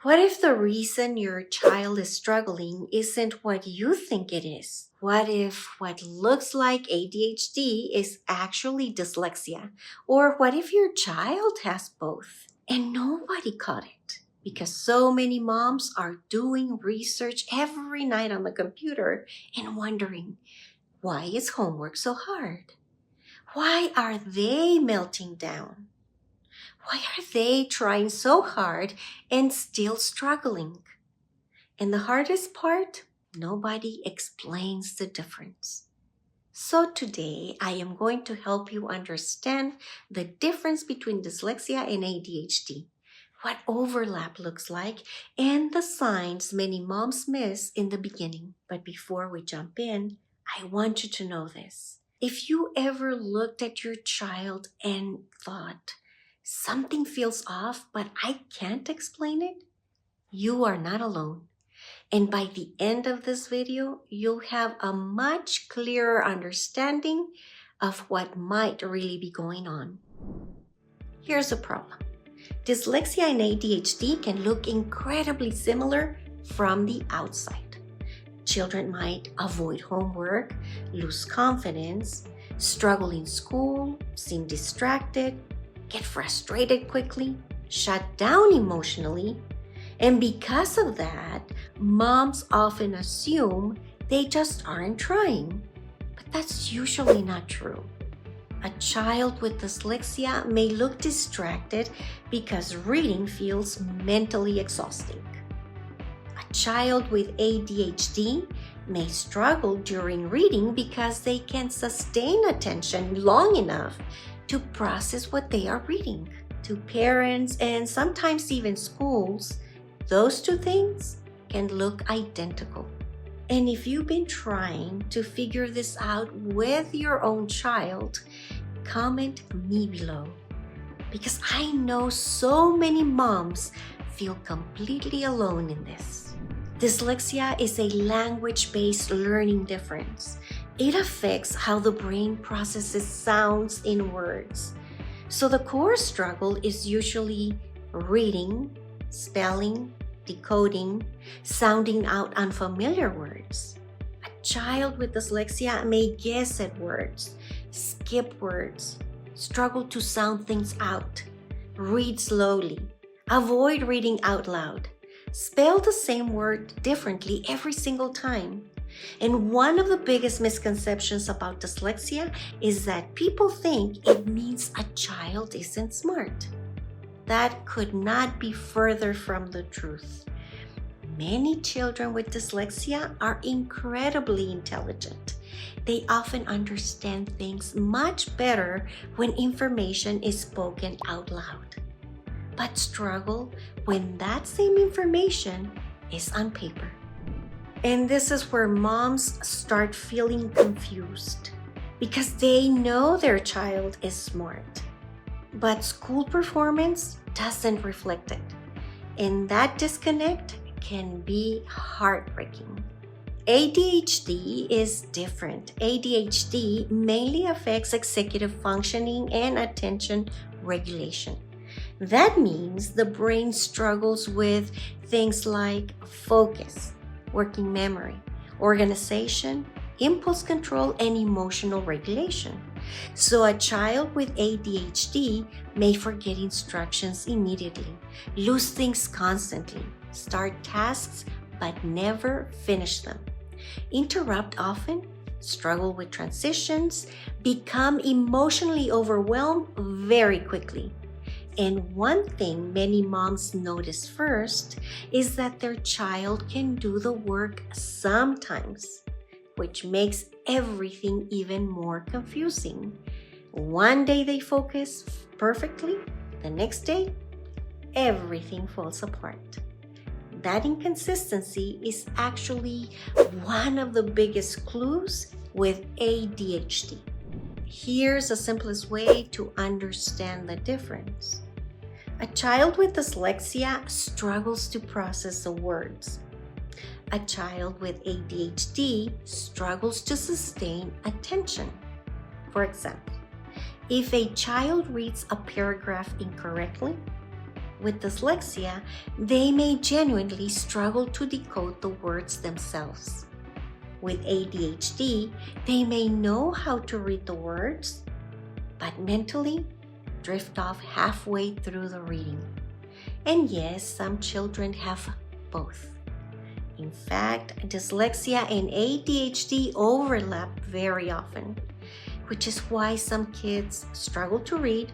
What if the reason your child is struggling isn't what you think it is? What if what looks like ADHD is actually dyslexia? Or what if your child has both and nobody caught it? Because so many moms are doing research every night on the computer and wondering, why is homework so hard? Why are they melting down? Why are they trying so hard and still struggling? And the hardest part, nobody explains the difference. So today, I am going to help you understand the difference between dyslexia and ADHD, what overlap looks like, and the signs many moms miss in the beginning. But before we jump in, I want you to know this. If you ever looked at your child and thought, something feels off, but I can't explain it, you are not alone. And by the end of this video, you'll have a much clearer understanding of what might really be going on. Here's the problem. Dyslexia and ADHD can look incredibly similar from the outside. Children might avoid homework, lose confidence, struggle in school, seem distracted, get frustrated quickly, shut down emotionally, and because of that, moms often assume they just aren't trying. But that's usually not true. A child with dyslexia may look distracted because reading feels mentally exhausting. A child with ADHD may struggle during reading because they can't sustain attention long enough to process what they are reading. To parents and sometimes even schools, those two things can look identical. And if you've been trying to figure this out with your own child, comment me below. Because I know so many moms feel completely alone in this. Dyslexia is a language-based learning difference. It affects how the brain processes sounds in words. So the core struggle is usually reading, spelling, decoding, sounding out unfamiliar words. A child with dyslexia may guess at words, skip words, struggle to sound things out, read slowly, avoid reading out loud, spell the same word differently every single time. And one of the biggest misconceptions about dyslexia is that people think it means a child isn't smart. That could not be further from the truth. Many children with dyslexia are incredibly intelligent. They often understand things much better when information is spoken out loud, but struggle when that same information is on paper. And this is where moms start feeling confused because they know their child is smart, but school performance doesn't reflect it. And that disconnect can be heartbreaking. ADHD is different. ADHD mainly affects executive functioning and attention regulation. That means the brain struggles with things like focus, working memory, organization, impulse control, and emotional regulation. So a child with ADHD may forget instructions immediately, lose things constantly, start tasks but never finish them, interrupt often, struggle with transitions, become emotionally overwhelmed very quickly. And one thing many moms notice first is that their child can do the work sometimes, which makes everything even more confusing. One day they focus perfectly, the next day, everything falls apart. That inconsistency is actually one of the biggest clues with ADHD. Here's the simplest way to understand the difference. A child with dyslexia struggles to process the words. A child with ADHD struggles to sustain attention. For example, if a child reads a paragraph incorrectly, with dyslexia, they may genuinely struggle to decode the words themselves. With ADHD, they may know how to read the words, but mentally drift off halfway through the reading. And yes, some children have both. In fact, dyslexia and ADHD overlap very often, which is why some kids struggle to read,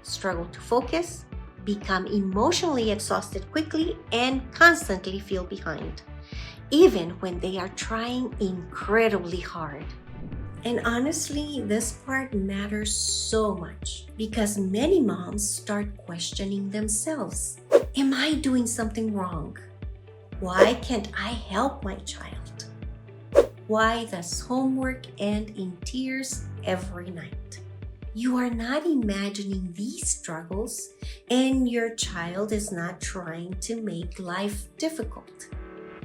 struggle to focus, become emotionally exhausted quickly, and constantly feel behind, even when they are trying incredibly hard. And honestly, this part matters so much because many moms start questioning themselves. Am I doing something wrong? Why can't I help my child? Why does homework end in tears every night? You are not imagining these struggles, and your child is not trying to make life difficult.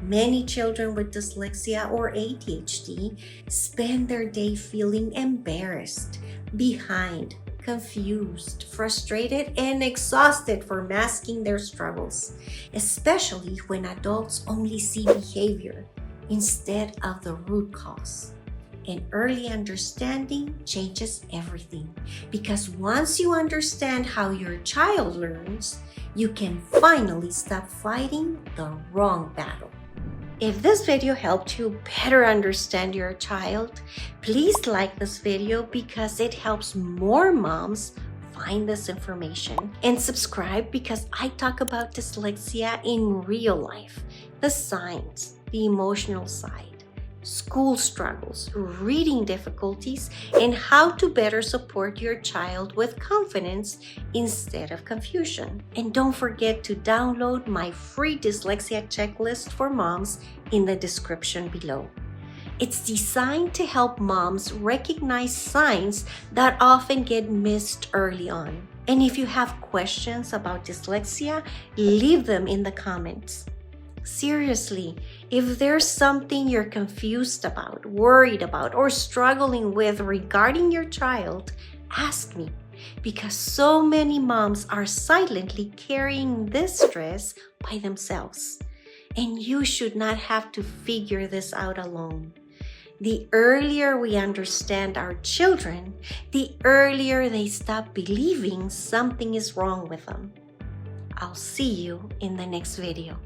Many children with dyslexia or ADHD spend their day feeling embarrassed, behind, confused, frustrated, and exhausted for masking their struggles, especially when adults only see behavior instead of the root cause. And early understanding changes everything, because once you understand how your child learns, you can finally stop fighting the wrong battle. If this video helped you better understand your child, please like this video because it helps more moms find this information. And subscribe because I talk about dyslexia in real life, the signs, the emotional side, school struggles, reading difficulties, and how to better support your child with confidence instead of confusion. And don't forget to download my free dyslexia checklist for moms in the description below. It's designed to help moms recognize signs that often get missed early on. And if you have questions about dyslexia, leave them in the comments. Seriously, if there's something you're confused about, worried about, or struggling with regarding your child, ask me, because so many moms are silently carrying this stress by themselves, and you should not have to figure this out alone. The earlier we understand our children, the earlier they stop believing something is wrong with them. I'll see you in the next video.